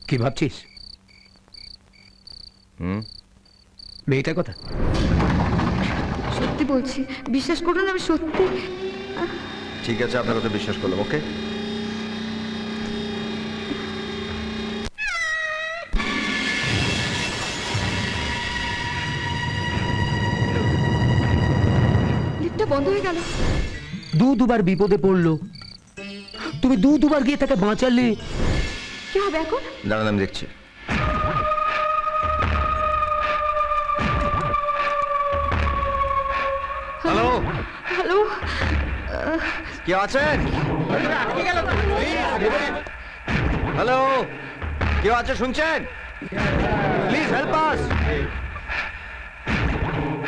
কি ভাবছিস? মেয়েটার কথা সত্যি বলছি, বিশ্বাস করুন আমি সত্যি। ঠিক আছে, আপনার কথা বিশ্বাস করলাম। ওকে, লিফটটা বন্ধ হয়ে গেল। দুবার বিপদে পড়লো, তুমি দুবার গিয়ে তাকে বাঁচালে। কি হবে এখন? দাঁড়ান আমি দেখছি। হ্যালো, হ্যালো, কে আছেন? হ্যালো, কেউ আছে শুনছেন? Please help us.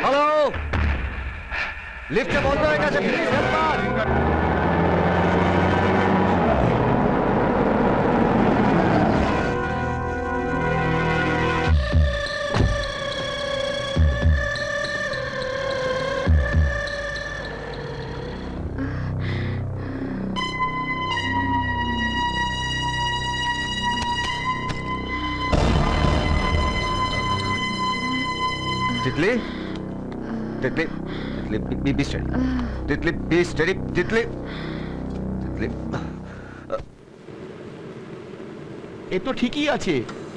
হ্যালো, লিফটটা বন্ধ হয়ে গেছে, please help us. Titli, Titli, Titli, be steady. Titli, be steady. Titli, Titli. এ তো ঠিকই আছে,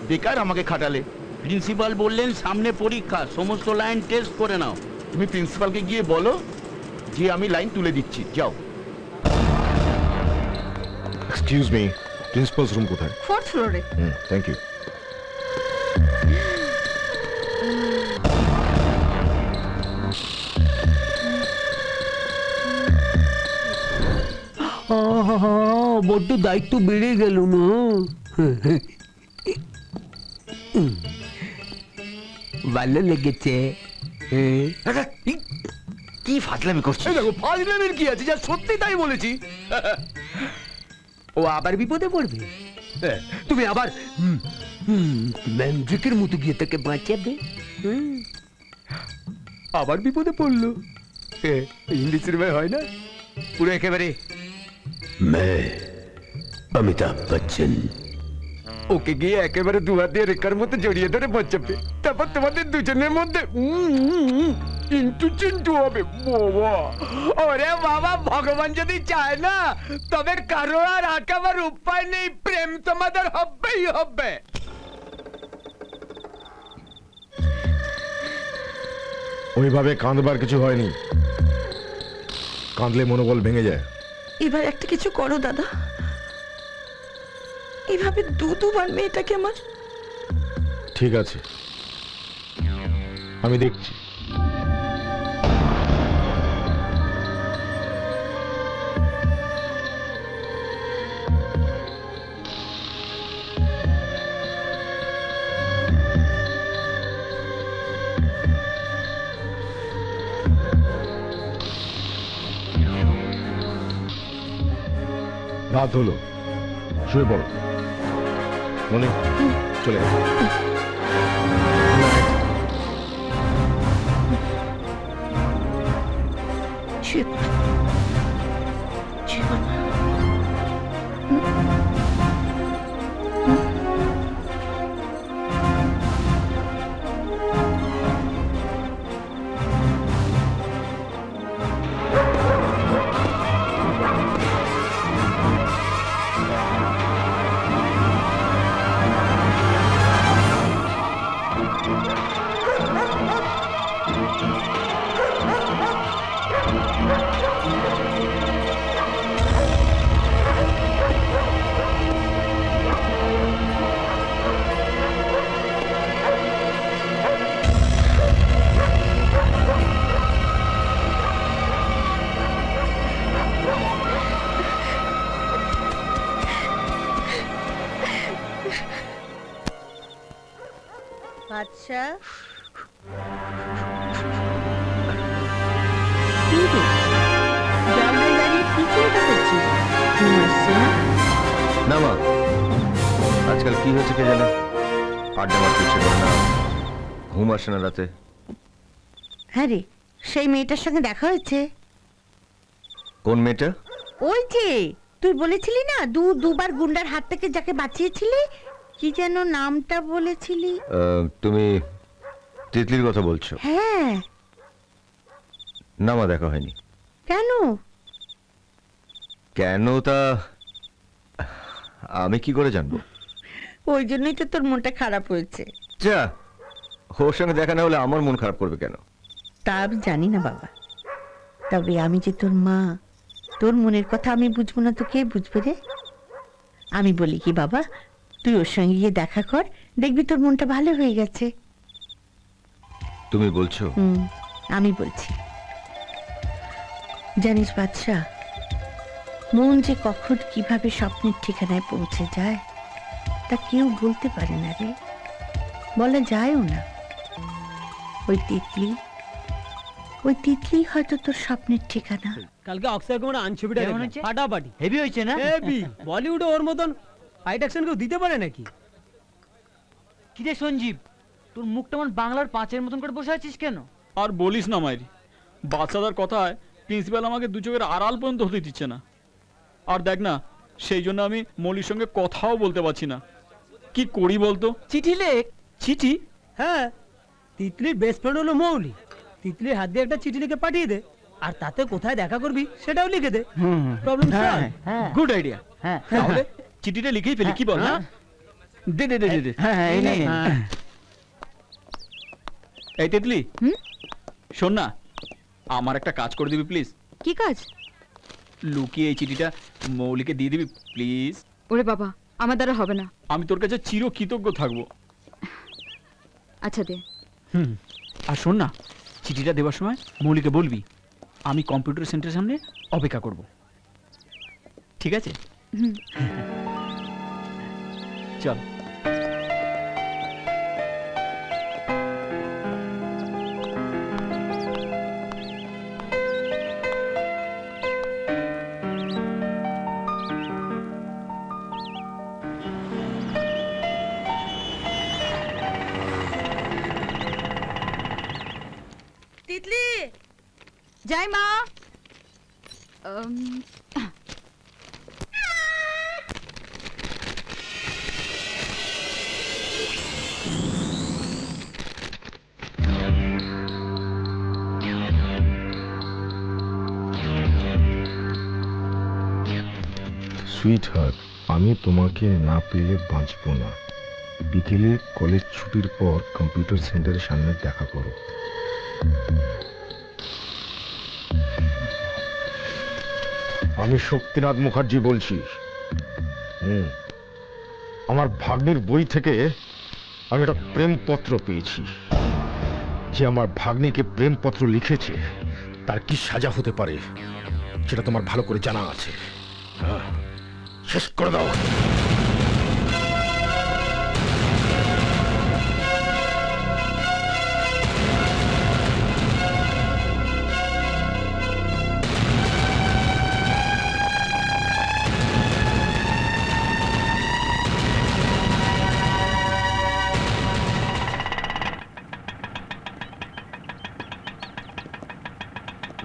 বেকার আমাকে খাটালে। প্রিন্সিপাল বললেন সামনে পরীক্ষা, সমস্ত লাইন টেস্ট করে নাও। তুমি প্রিন্সিপালকে গিয়ে বলো যে আমি লাইন তুলে দিচ্ছি, যাও। এক্সকিউজ মি, প্রিন্সিপালস রুম কোথায়? 4th ফ্লোরে। Thank you. বড্ড দায়িত্ব বেড়ে গেল না? ভালো লেগেছে। কি ফাজলামি করছিস? দেখো ফাজলামের কি আছে, যা সত্যি তাই বলেছি। ও আবার বিপদে পড়বে, তুমি আবার ম্যান্ড্রিকের মতো গিয়ে তাকে বাঁচাবে। আবার বিপদে পড়লো। হিন্দি সিনেমায় হয় না, পুরো একেবারে অমিতাভ বচ্চন। ওকে গিয়ে একেবারে দু হাত দিয়ে রেখার মতো জড়িয়ে ধরে বাঁচাবে, তারপর তোমাদের দুজনের মধ্যে ইন্টু চিন্টু হবে। বাবা, ওরে বাবা, ভগবান যদি চায় না তবে কারো আর আটকাবার উপায় নেই, প্রেম তোমাদের হবেই হবে। ওইভাবে কাঁদবার কিছু হয়নি, কাঁদলে মনোবল ভেঙে যায়। এবার একটা কিছু করো দাদা, এভাবে দুবার মেয়েটাকে আমার। ঠিক আছে, আমি দেখছি। রাত হলো, শুয়ে পড়ো। মনে চলে গেছে। শুয়ে পড়ো, শুয়ে পড়ো। আচ্ছা, জানলায় দাঁড়িয়ে কি চিন্তা করছিস? ঘুম আসছে না? না মা, আজকাল কি হয়েছে কে জানে, আড্ডা মারতে ইচ্ছে করে না, ঘুম আসে না রাতে। হ্যাঁ রে, সেই মেয়েটার সঙ্গে দেখা হয়েছে। কোন মেয়েটা? ওই যে তুই বলেছিলি না দুবার গুন্ডার হাত থেকে যাকে বাঁচিয়েছিলি, কি যেন নামটা বলেছিলি? তুমি তিতলির কথা বলছো? হ্যাঁ। না মা, দেখা হয়নি। কেন? কেন তা আমি কি করে জানবো? ওই জন্যই তো তোর মনটা খারাপ হয়েছে। যা, ওর সঙ্গে দেখা না হলে আমার মন খারাপ করবে কেন? তা আমি জানি না বাবা, তবে আমি যে তোর মা, তোর মনের কথা আমি বুঝবো না তো কে বুঝবে রে? আমি বলি কি বাবা, তুই ওর সঙ্গে গিয়ে দেখা কর, দেখবি তোর মনটা ভালো হয়ে গেছে। তুমি বলছো? আমি বলছি। জানিস বাদশা, মন যে কখন কিভাবে স্বপ্নের ঠিকানায় পৌঁছে যায় তা কেউ বলতে পারে না রে, বলা যায়ও না। ওই তিতলি হয়তো তোর স্বপ্নের ঠিকানা। কালকে অক্ষয় কুমার আনছবিটা দেখলাম, ফাটাফাটি হেভি হয়েছে না? হেভি। বলিউডে ওর মতন ফাইট অ্যাকশন কেউ দিতে পারে নাকি? কিরে সঞ্জীব, তোর মুখটা আমার বাংলার 5-এর মতন করে বসে আছিস কেন? আর বলিস না মাইরি, বাচ্চাদের কথায় প্রিন্সিপাল আমাকে দু চোখের আড়াল পর্যন্ত হতে দিচ্ছে না। আর দেখ না, সেই জন্য আমি মৌলির সঙ্গে কথাও বলতে পারছি না। কি করি বলতো? চিঠি লেখ। চিঠি? হ্যাঁ, তিতলির বেস্ট ফ্রেন্ড হলো মৌলি। তিতলির হাত দিয়ে একটা চিঠি লিখে পাঠিয়ে দে, আর তাতে কোথায় দেখা করবি সেটাও লিখে দে। Problem solve. হ্যাঁ গুড আইডিয়া। হ্যাঁ তাহলে চিঠিটা লিখেই ফেলি, কি বল? না দে দে দে দে দে। হ্যাঁ এই নে। এই তিতলি, শোন না, আমার একটা কাজ করে দিবি প্লিজ? কি কাজ? লুকিয়ে এই চিঠিটা মৌলিকে দিয়ে দিবি প্লিজ। ওরে বাবা, আমার দ্বারা হবে না। আমি তোর কাছে চির কৃতজ্ঞ থাকবো। আচ্ছা দে। আর শোন না, চিঠিটা দেওয়ার সময় মৌলিকে বলবি আমি কম্পিউটার সেন্টারের সামনে অপেক্ষা করব, ঠিক আছে? চল। তিতলি, যাই মা। সুইট হার্ট, আমি তোমাকে না পেলে বাঁচবো না। বিকেলে কলেজ ছুটির পর কম্পিউটার সেন্টারের সামনে দেখা করো। আমি শক্তিনাথ মুখার্জি বলছি। আমার ভাগ্নির বই থেকে আমি একটা প্রেমপত্র পেয়েছি। যে আমার ভাগ্নিকে প্রেমপত্র লিখেছে তার কি সাজা হতে পারে সেটা তোমার ভালো করে জানা আছে। শেষ করে দাও।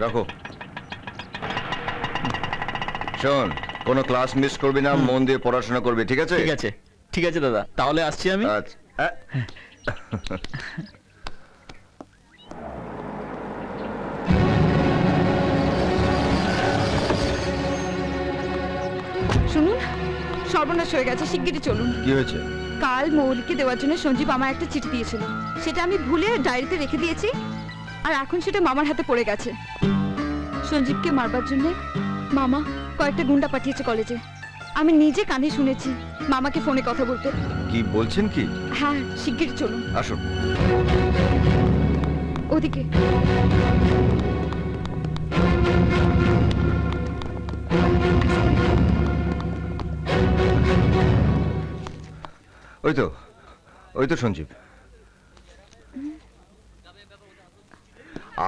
রাখো। শোন, কোনো ক্লাস মিস করবি না, মন দিয়ে পড়াশোনা করবি, ঠিক আছে? ঠিক আছে, ঠিক আছে দাদা, তাহলে আসছি আমি। আচ্ছা। শুনুন, সর্বনাশ হয়ে গেছে, শিগগিরই চলুন। কি হয়েছে? কাল মৌলিকে দেওয়ার জন্য সঞ্জীব আমার একটা চিঠি দিয়েছিল, সেটা আমি ভুলে ডায়েরিতে রেখে দিয়েছি, আর এখন সেটা মামার হাতে পড়ে গেছে। সঞ্জীবকে মারবার জন্য মামা কয়েকটা গুন্ডা পাঠিয়েছে কলেজে। আমি নিজে কানে শুনেছি মামাকে ফোনে কথা বলতে। কি বলছেন কি? হ্যাঁ, শিগগিরই চলুন। আসুন। ওদিকে। ওই তো সঞ্জীব।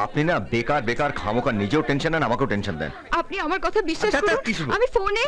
আপনি না বেকার বেকার খামোকা নিজেও টেনশন নেন, আমাকেও টেনশন দেন। আপনি আমার কথা বিশ্বাস আচ্ছা, করুন, কি শুরু? আমি ফোনে